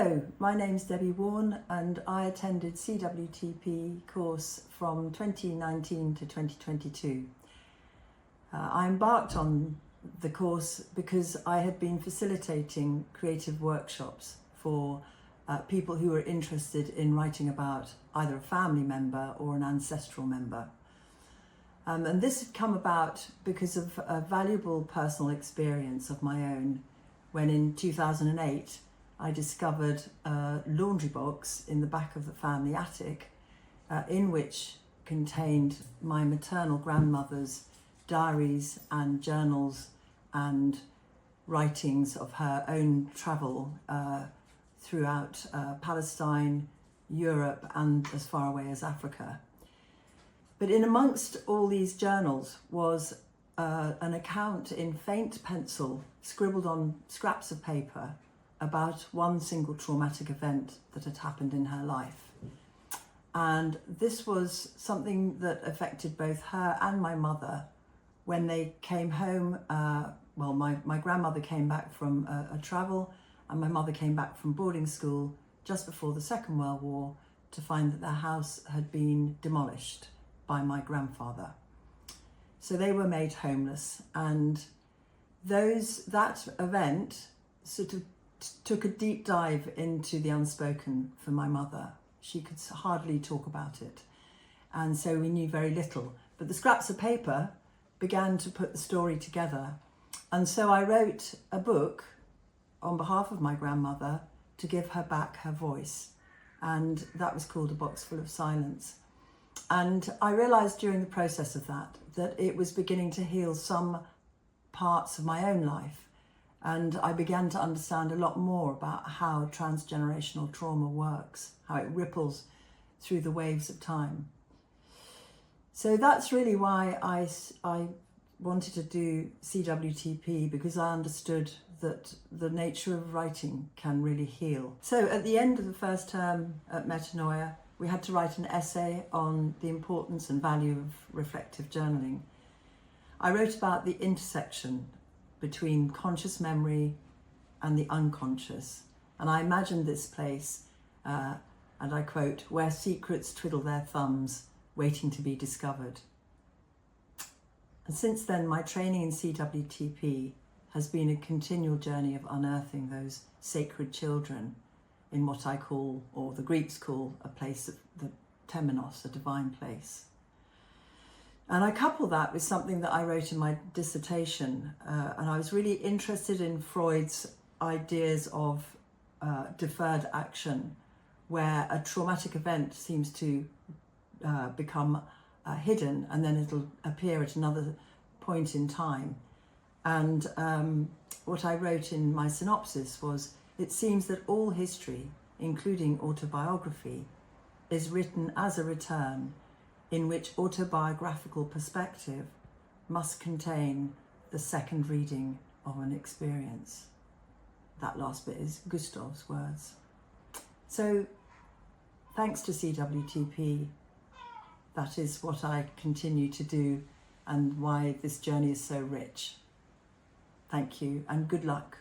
Hello, my name's Debbie Warne and I attended CWTP course from 2019 to 2022. I embarked on the course because I had been facilitating creative workshops for people who were interested in writing about either a family member or an ancestral member. And this had come about because of a valuable personal experience of my own when in 2008 I discovered a laundry box in the back of the family attic in which contained my maternal grandmother's diaries and journals and writings of her own travel throughout Palestine, Europe and as far away as Africa. But in amongst all these journals was an account in faint pencil scribbled on scraps of paper about one single traumatic event that had happened in her life. And this was something that affected both her and my mother when they came home. My grandmother came back from a travel and my mother came back from boarding school just before the Second World War to find that their house had been demolished by my grandfather. So they were made homeless, and that event sort of took a deep dive into the unspoken for my mother. She could hardly talk about it, and so we knew very little. But the scraps of paper began to put the story together, and so I wrote a book on behalf of my grandmother to give her back her voice, and that was called A Box Full of Silence. And I realised during the process of that it was beginning to heal some parts of my own life, and I began to understand a lot more about how transgenerational trauma works, how it ripples through the waves of time. So that's really why I wanted to do CWTP, because I understood that the nature of writing can really heal. So at the end of the first term at Metanoia, we had to write an essay on the importance and value of reflective journaling. I wrote about the intersection between conscious memory and the unconscious. And I imagined this place, and I quote, where secrets twiddle their thumbs, waiting to be discovered. And since then, my training in CWTP has been a continual journey of unearthing those sacred children in what I call, or the Greeks call, a place of the temenos, a divine place. And I couple that with something that I wrote in my dissertation, and I was really interested in Freud's ideas of deferred action, where a traumatic event seems to become hidden and then it'll appear at another point in time. And what I wrote in my synopsis was, it seems that all history, including autobiography, is written as a return in which autobiographical perspective must contain the second reading of an experience. That last bit is Gustav's words. So thanks to CWTP, that is what I continue to do and why this journey is so rich. Thank you and good luck.